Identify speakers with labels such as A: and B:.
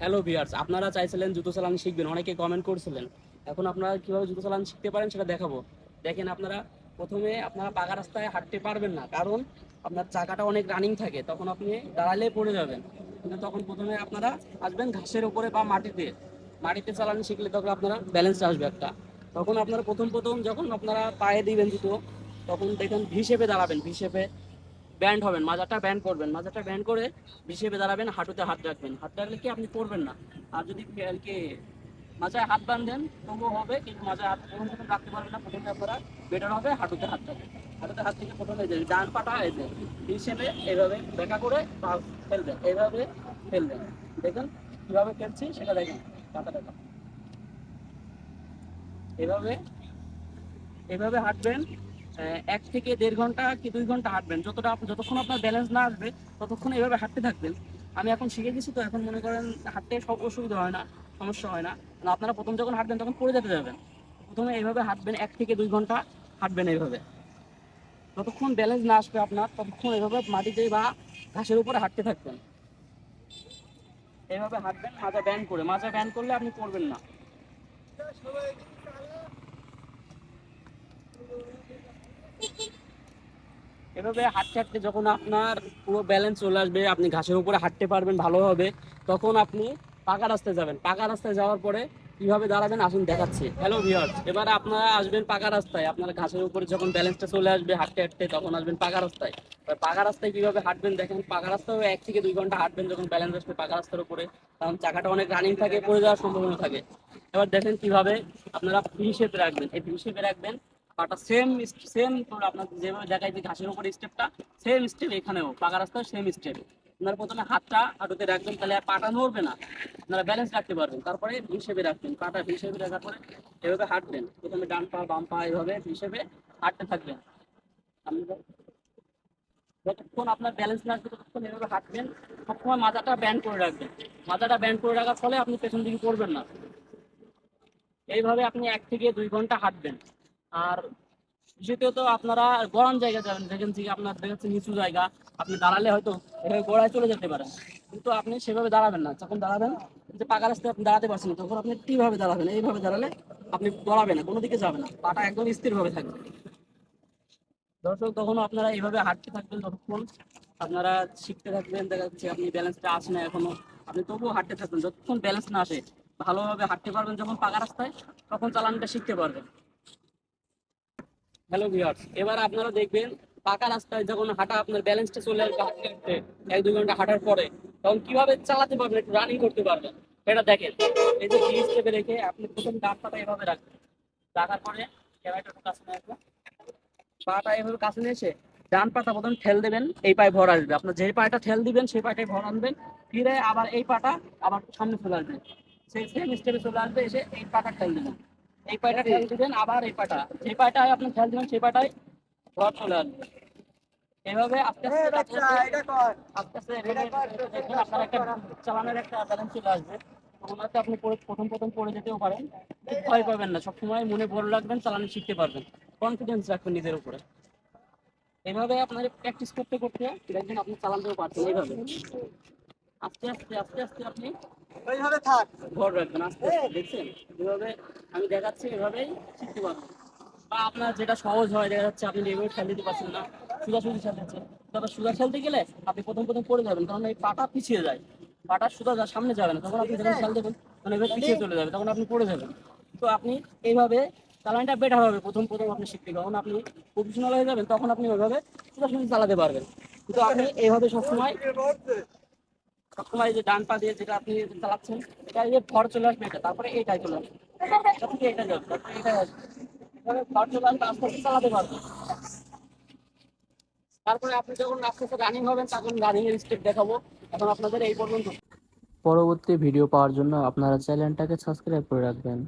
A: Hello viewers, আপনারা চাইছিলেন জুতো চালানো শিখবেন, অনেকে কমেন্ট করছিলেন। এখন আপনারা কিভাবে জুতো চালানো শিখতে পারেন সেটা দেখাবো। দেখেন, আপনারা প্রথমে আপনারা পাকা রাস্তায় হাঁটতে পারবেন না, কারণ আপনার চাকাটা অনেক রানিং থাকে, তখন আপনি দাঁড়ালে পড়ে যাবেন। কিন্তু তখন প্রথমে আপনারা আসবেন ঘাসের উপরে বা মাটিতে। মাটিতে চালানো শিখলে তখন আপনারা ব্যালেন্স আসবে একটা। তখন আপনারা প্রথম প্রথম যখন আপনারা পায়ে দিবেন জুতো, তখন দেখেন ভি শেপে দাঁড়াবেন, ভি শেপে ব্যান্ড হবেন, মাজাটা ব্যান্ড করবেন, মাজাটা ব্যান্ড করে হিসেবে দাঁড়াবেন, হাঁটুতে হাত রাখবেন। হাত রাখলে কি আপনি পড়বেন না। আর যদি আর কি মাজায় হাত বাঁধেন তবুও হবে, কিন্তু মাজায় হাত প্রথম প্রথম রাখতে পারবেন না। প্রথমে আপনারা বেটার হবে হাঁটুতে হাত রাখবেন। হাঁটুতে হাত থেকে প্রথমে ডান পাটা এসে হিসেবে এইভাবে বেঁকা করে পা ফেলবেন, এইভাবে ফেলবেন। দেখুন কিভাবে ফেলছি সেটা দেখেন। পাটা দেখা এভাবে এভাবে হাঁটবেন। 1 থেকে 1.5 ঘন্টা কি 2 ঘন্টা হাঁটবেন, যতক্ষণ আপনার ব্যালেন্স না আসবে ততক্ষণ এইভাবে হাঁটতে থাকবেন। আমি এখন শিখে গেছি, তো এখন মনে করেন হাঁটতে সব অসুবিধা হয় না, সমস্যা হয় না। আর আপনারা প্রথম যখন হাঁটবেন তখন পড়ে যেতে যাবেন। প্রথমে এইভাবে হাঁটবেন, 1 থেকে 2 ঘন্টা হাঁটবেন এইভাবে। যতক্ষণ ব্যালেন্স না আসবে আপনার ততক্ষণ এইভাবে মাটিতে বা ঘাসের উপরে হাঁটতে থাকবেন। এইভাবে হাঁটবেন মাজা ব্যান্ড করে, মাজা ব্যান্ড করলে আপনি পড়বেন না। এভাবে হাঁটতে হাঁটতে যখন আপনার পুরো ব্যালেন্স চলে আসবে, আপনি ঘাসের উপরে হাঁটতে পারবেন ভালোভাবে, তখন আপনি পাকা রাস্তায় যাবেন। পাকা রাস্তায় যাওয়ার পরে কিভাবে দাঁড়াবেন আসুন দেখাচ্ছি। হ্যালো ভিউয়ার্স, এবার আপনারা আসবেন পাকা রাস্তায়। আপনার ঘাসের উপরে যখন ব্যালেন্সটা চলে আসবে হাঁটতে হাঁটতে, তখন আসবেন পাকা রাস্তায়। এবার পাকা রাস্তায় কিভাবে হাঁটবেন দেখেন। পাকা রাস্তায় 1 থেকে 2 ঘন্টা হাঁটবেন যখন ব্যালেন্স আসবে পাকা রাস্তার উপরে, কারণ চাকাটা অনেক রানিং থাকে, পড়ে যাওয়ার সম্ভাবনা থাকে। এবার দেখেন কিভাবে আপনারা ভি শেপে রাখবেন, এই ভি শেপে রাখবেন পাটা সেম সেম। আপনার যেভাবে দেখাই যে ঘাসের উপরে স্টেপটা, সেম স্টেপ এখানেও পাকা রাস্তায় সেম স্টেপ। আপনারা প্রথমে হাতটা হাঁটুতে রাখবেন, তাহলে আর পাটা নড়বে না, আপনারা ব্যালেন্স রাখতে পারবেন। তারপরে হিসেবে রাখবেন, পাটা হিসেবে রাখার পরে এভাবে হাঁটবেন। প্রথমে ডান পা বাম পা এভাবে হিসেবে হাঁটতে থাকবেন। আপনি যতক্ষণ আপনার ব্যালেন্স না আসবে ততক্ষণ এভাবে হাঁটবেন। সবসময় মাথাটা ব্যান্ড করে রাখবেন। মাথাটা ব্যান্ড করে রাখার ফলে আপনি পেছন দিকে পড়বেন না। এইভাবে আপনি 1 থেকে 2 ঘন্টা হাঁটবেন। আর দ্বিতীয়ত আপনারা গরম জায়গায় যাবেন, যেখান থেকে আপনার দেখাচ্ছে নিচু জায়গা, আপনি দাঁড়ালে হয়তো এভাবে গোড়ায় চলে যেতে পারেন, কিন্তু আপনি সেভাবে দাঁড়াবেন না। যখন দাঁড়াবেন, যে পাকা রাস্তায় আপনি দাঁড়াতে পারছেন না, তখন আপনি কিভাবে দাঁড়াবেন, এইভাবে দাঁড়ালে আপনি গড়াবেন না, কোনো দিকে যাবে না, পাটা একদম স্থিরভাবে থাকবে। দর্শক, তখন আপনারা এইভাবে হাঁটতে থাকবেন যতক্ষণ আপনারা শিখতে থাকবেন। দেখা যাচ্ছে আপনি ব্যালেন্সটা আসে না এখনো, আপনি তবুও হাঁটতে থাকবেন যতক্ষণ ব্যালেন্স না আসে। ভালোভাবে হাঁটতে পারবেন যখন পাকা রাস্তায়, তখন চালানটা শিখতে পারবেন। হ্যালো ভিউয়ার্স, এবার আপনারা দেখবেন পাকা রাস্তায় যখন হাঁটা আপনার ব্যালেন্সটা চলে আসবে হাঁটতে হাঁটতে, 1-2 ঘন্টা হাঁটার পরে, তখন কিভাবে চালাতে পারবেন, একটু রানিং করতে পারবেন। এটা দেখেন, এই যে ব্রিজ স্টেপে রেখে আপনি প্রথম ডান পাটা এভাবে রাখবেন। রাখার পরে ক্যামেরাটা একটু কাছে নিয়ে আসবেন। পাটা এভাবে কাছে নিয়ে এসে ডান পাটা প্রথম ঠেল দেবেন, এই পায়ে ভর আসবে। আপনার যে পাটা ঠেল দিবেন সেই পাটাই ভর আনবেন। ফিরে আবার এই পাটা আবার সামনে চলে আসবে, সেই সেম স্টেপে চলে আসবে, এসে এই পাটা ঠেল দিবেন। এই পাটা ঠেল দিবেন, আবার এই পাটা, যে পাটায় আপনি ঠেল দিবেন সেই পাটায় ভর চলে আসবে। এভাবে আস্তে আস্তে আস্তে আস্তে আস্তে এভাবে দেখবেন আপনার একটা চালানোর একটা ব্যালেন্স চলে আসবে। তখন হয়তো আপনি প্রথম প্রথম পড়ে যেতেও পারেন, কিন্তু ভয় পাবেন না। সবসময় মনে বড় রাখবেন, চালানো শিখতে পারবেন, কনফিডেন্স রাখবেন নিজের উপরে। এভাবে আপনার প্র্যাকটিস করতে করতে দেখবেন আপনি চালাতেও পারছেন। এইভাবে আস্তে আস্তে আস্তে আস্তে আপনি ওইভাবে থাক ভর রাখবেন, আস্তে আস্তে। দেখছেন এভাবে আমি দেখাচ্ছি, এভাবেই শিখতে পারবেন। বা আপনার যেটা সহজ হয়, দেখা যাচ্ছে আপনি এভাবে খেল দিতে পারছেন না, সোজাসুজি খেলতেছেন, তবে সোজা খেলতে গেলে আপনি প্রথম প্রথম পড়ে যাবেন, কারণ এই পাটা পিছিয়ে যায়, পাটা সোজা সামনে যাবে না। তখন আপনি যখন খেল দেবেন তখন এভাবে পিছিয়ে চলে যাবে, তখন আপনি পড়ে যাবেন। তো আপনি এইভাবে চালানটা বেটার হবে প্রথম প্রথম আপনি শিখতে। যখন আপনি প্রফেশনাল হয়ে যাবেন তখন আপনি ওইভাবে সোজাসুজি চালাতে পারবেন। কিন্তু আপনি এইভাবে সবসময় সবসময় যে ডান পা দিয়ে যেটা আপনি চালাচ্ছেন, এটা যে ভর চলে আসবে, এটা তারপরে এইটাই চলে আসবে, এটা থেকে এটা যাবে, তারপরে এটাই আসবে। এভাবে ভর চলে আসবে, আস্তে আস্তে চালাতে পারবেন। তারপরে আপনি যখন আস্তে আস্তে রানিং হবেন তখন রানিং এর স্টেপ দেখাবো। এখন আপনাদের এই পর্যন্ত। পরবর্তী ভিডিও পাওয়ার জন্য আপনারা চ্যানেলটাকে সাবস্ক্রাইব করে রাখবেন।